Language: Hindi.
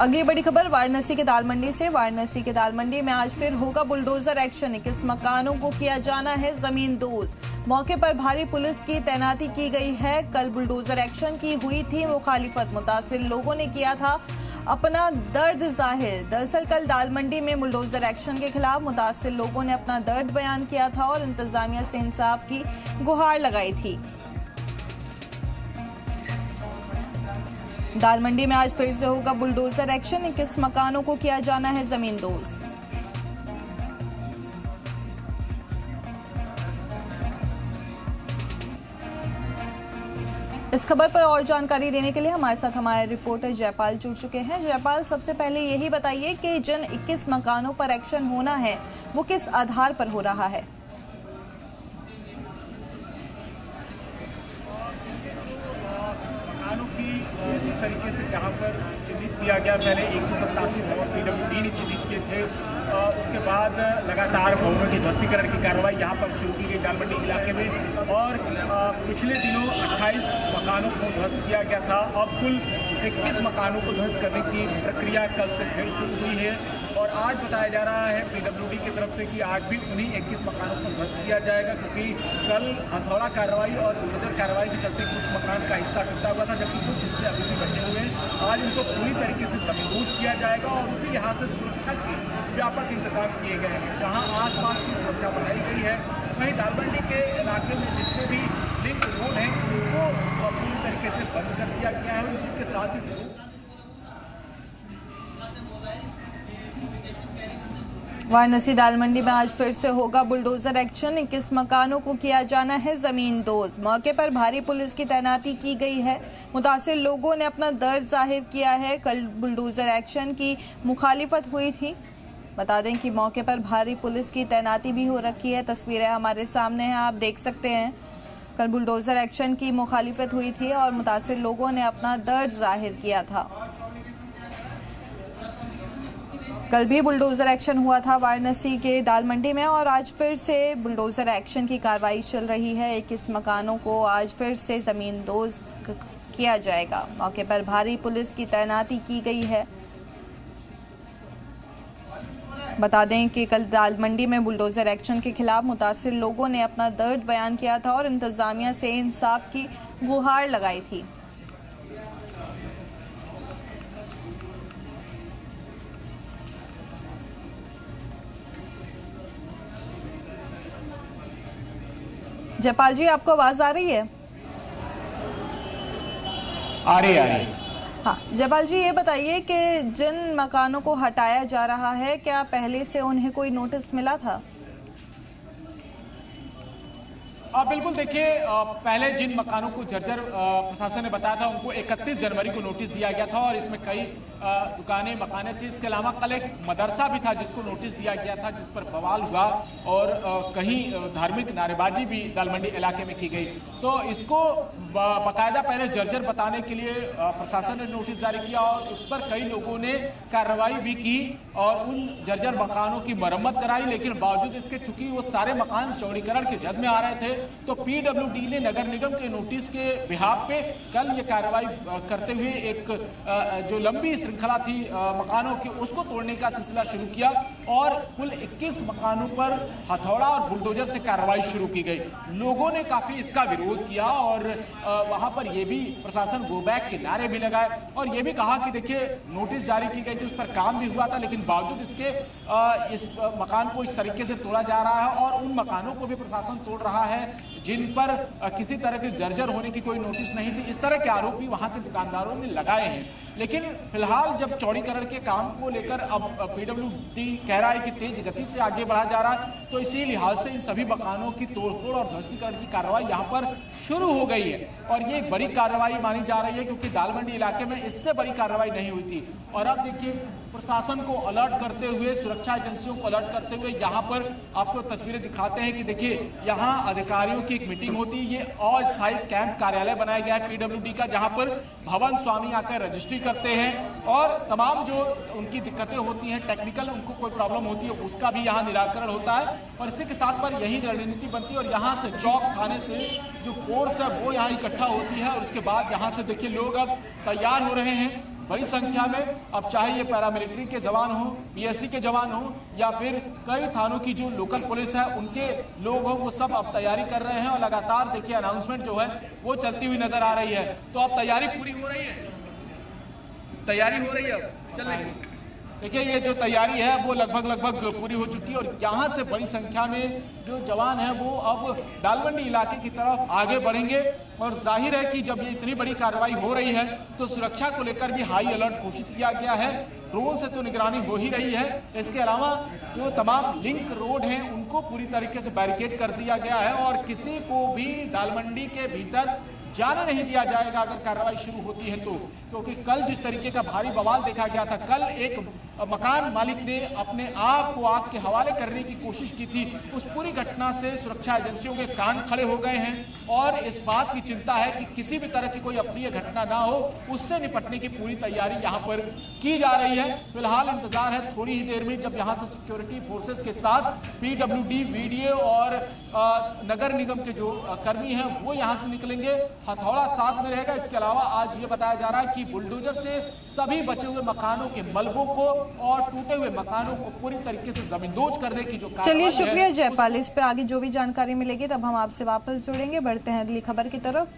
अगली बड़ी खबर वाराणसी के दाल मंडी से। वाराणसी के दाल मंडी में आज फिर होगा बुलडोजर एक्शन। 21 मकानों को किया जाना है जमींदोज। मौके पर भारी पुलिस की तैनाती की गई है। कल बुलडोजर एक्शन की हुई थी मुखालिफत। मुतासिर लोगों ने किया था अपना दर्द जाहिर। दरअसल कल दाल मंडी में बुलडोजर एक्शन के खिलाफ मुतासिर लोगों ने अपना दर्द बयान किया था और इंतजामिया से इंसाफ की गुहार लगाई थी। दाल मंडी में आज फिर से होगा बुलडोजर एक्शन। 21 मकानों को किया जाना है जमींदोज। इस खबर पर और जानकारी देने के लिए हमारे साथ हमारे रिपोर्टर जयपाल जुड़ चुके हैं। जयपाल, सबसे पहले यही बताइए कि जिन 21 मकानों पर एक्शन होना है वो किस आधार पर हो रहा है? जिस तरीके से यहाँ पर चिन्हित किया गया, पहले 187 भवन PWD ने चिन्हित किए थे, उसके बाद लगातार भवनों की ध्वस्तीकरण की कार्रवाई यहाँ पर शुरू की गई दाल मंडी इलाके में। और पिछले दिनों 28 मकानों को ध्वस्त किया गया था। अब कुल 21 मकानों को ध्वस्त करने की प्रक्रिया कल से फिर शुरू हुई है और आज बताया जा रहा है PWD की तरफ से कि आज भी उन्हीं 21 मकानों को ध्वस्त किया जाएगा, क्योंकि कल हथौड़ा कार्रवाई और बुलडोजर कार्रवाई के चलते कुछ मकान का हिस्सा टूटा हुआ था, जबकि कुछ हिस्से अभी भी बचे हुए हैं। आज उनको पूरी तरीके से जमींदोज किया जाएगा और उसी यहाँ से सुरक्षा के व्यापक इंतजाम किए गए हैं। जहाँ आसपास की सुरक्षा बढ़ाई गई है, वहीं दाल मंडी के इलाके में जितने भी लिंक रोड हैं उनको पूरी तरीके से बंद कर दिया गया है। इसी के साथ ही वाराणसी दाल मंडी में आज फिर से होगा बुलडोजर एक्शन। 21 मकानों को किया जाना है जमींदोज। मौके पर भारी पुलिस की तैनाती की गई है। मुतासिर लोगों ने अपना दर्द जाहिर किया है। कल बुलडोजर एक्शन की मुखालिफत हुई थी। बता दें कि मौके पर भारी पुलिस की तैनाती भी हो रखी है। तस्वीरें हमारे सामने हैं, आप देख सकते हैं। कल बुलडोजर एक्शन की मुखालिफत हुई थी और मुतासिर लोगों ने अपना दर्द जाहिर किया था। कल भी बुलडोजर एक्शन हुआ था वाराणसी के दाल मंडी में और आज फिर से बुलडोजर एक्शन की कार्रवाई चल रही है। 21 मकानों को आज फिर से जमींदोज किया जाएगा। मौके पर भारी पुलिस की तैनाती की गई है। बता दें कि कल दाल मंडी में बुलडोजर एक्शन के खिलाफ मुतासिर लोगों ने अपना दर्द बयान किया था और इंतजामिया से इंसाफ की गुहार लगाई थी। जयपाल जी, आपको आवाज आ रही है? आ रही। हाँ जयपाल जी, ये बताइए कि जिन मकानों को हटाया जा रहा है, क्या पहले से उन्हें कोई नोटिस मिला था? बिल्कुल, देखिए, पहले जिन मकानों को जर्जर प्रशासन ने बताया था उनको 31 जनवरी को नोटिस दिया गया था और इसमें कई दुकानें मकानें थी। इसके अलावा कल एक मदरसा भी था जिसको नोटिस दिया गया था, जिस पर बवाल हुआ और कहीं धार्मिक नारेबाजी भी दाल मंडी इलाके में की गई। तो इसको बाकायदा पहले जर्जर बताने के लिए प्रशासन ने नोटिस जारी किया और उस पर कई लोगों ने कार्रवाई भी की और उन जर्जर मकानों की मरम्मत कराई। लेकिन बावजूद इसके चूंकि वो सारे मकान चौड़ीकरण की जद में आ रहे थे, तो PWD ने नगर निगम के नोटिस के बिहाफ पे कल ये कार्रवाई करते हुए एक जो लंबी श्रृंखला थी मकानों की, उसको तोड़ने का सिलसिला शुरू किया और कुल 21 मकानों पर हथौड़ा और बुलडोजर से कार्रवाई शुरू की गई। लोगों ने काफी इसका विरोध किया और वहां पर ये भी प्रशासन गो बैक के नारे भी लगाए और ये भी कहा कि देखिए, नोटिस जारी की गई थी, उस पर काम भी हुआ था, लेकिन बावजूद इसके इस मकान को इस तरीके से तोड़ा जा रहा है और उन मकानों को भी प्रशासन तोड़ रहा है जिन पर किसी तरह के जर्जर होने की कोई नोटिस नहीं थी। इस तरह के आरोप भी वहां के दुकानदारों ने लगाए हैं। लेकिन फिलहाल जब चौड़ीकरण के काम को लेकर अब PWD कह रहा है कि तेज गति से आगे बढ़ा जा रहा है, तो इसी लिहाज से इन सभी मकानों की तोड़फोड़ और ध्वस्तीकरण की कार्रवाई यहाँ पर शुरू हो गई है और ये एक बड़ी कार्रवाई मानी जा रही है, क्योंकि दाल मंडी इलाके में इससे बड़ी कार्रवाई नहीं हुई थी। और अब देखिए, प्रशासन को अलर्ट करते हुए, सुरक्षा एजेंसियों को अलर्ट करते हुए यहाँ पर आपको तस्वीरें दिखाते हैं कि देखिए, यहाँ अधिकारियों की एक मीटिंग होती है। ये अस्थायी कैंप कार्यालय बनाया गया है PWD का, जहाँ पर भवन स्वामी आकर रजिस्ट्री करते हैं और तमाम जो उनकी दिक्कतें होती हैं, टेक्निकल उनको कोई प्रॉब्लम होती है, उसका भी यहाँ निराकरण होता है। और इसी के साथ पर यही रणनीति बनती है और यहाँ से चौक थाने से जो फोर्स है वो यहाँ इकट्ठा होती है और उसके बाद यहाँ से देखिए लोग अब तैयार हो रहे हैं बड़ी संख्या में, अब चाहे ये पैरामिलिट्री के जवान हो, पीएससी के जवान हो, या फिर कई थानों की जो लोकल पुलिस है उनके लोग हो, वो सब अब तैयारी कर रहे हैं और लगातार देखिए अनाउंसमेंट जो है वो चलती हुई नजर आ रही है। तो अब तैयारी पूरी हो रही है, तैयारी हो रही है, अब चल रही है। देखिए ये जो तैयारी है वो लगभग पूरी हो चुकी है और यहाँ से बड़ी संख्या में जो जवान हैं वो अब दालमंडी इलाके की तरफ आगे बढ़ेंगे। और जाहिर है कि जब ये इतनी बड़ी कार्रवाई हो रही है तो सुरक्षा को लेकर भी हाई अलर्ट घोषित किया गया है। ड्रोन से तो निगरानी हो ही रही है, इसके अलावा जो तमाम लिंक रोड हैं उनको पूरी तरीके से बैरिकेड कर दिया गया है और किसी को भी दालमंडी के भीतर जाने नहीं दिया जाएगा अगर कार्रवाई शुरू होती है तो। क्योंकि कल जिस तरीके का भारी बवाल देखा गया था, कल एक मकान मालिक ने अपने आप को आग के हवाले करने की कोशिश की थी, उस पूरी घटना से सुरक्षा एजेंसियों के कान खड़े हो गए हैं और इस बात की चिंता है कि किसी भी तरह की कोई अप्रिय घटना ना हो, उससे निपटने की पूरी तैयारी यहाँ पर की जा रही है। फिलहाल इंतजार है थोड़ी ही देर में जब यहाँ से सिक्योरिटी फोर्सेस के साथ पीडब्ल्यूडी, वीडीए और नगर निगम के जो कर्मी हैं वो यहाँ से निकलेंगे, हथौड़ा साथ में रहेगा। इसके अलावा आज ये बताया जा रहा है कि बुलडोजर से सभी बचे हुए मकानों के मलबों को और टूटे हुए मकानों को पूरी तरीके से जमींदोज करने की जो कार्रवाई है। चलिए शुक्रिया जयपाल, इस पे आगे जो भी जानकारी मिलेगी तब हम आपसे वापस जुड़ेंगे। बढ़ते हैं अगली खबर की तरफ।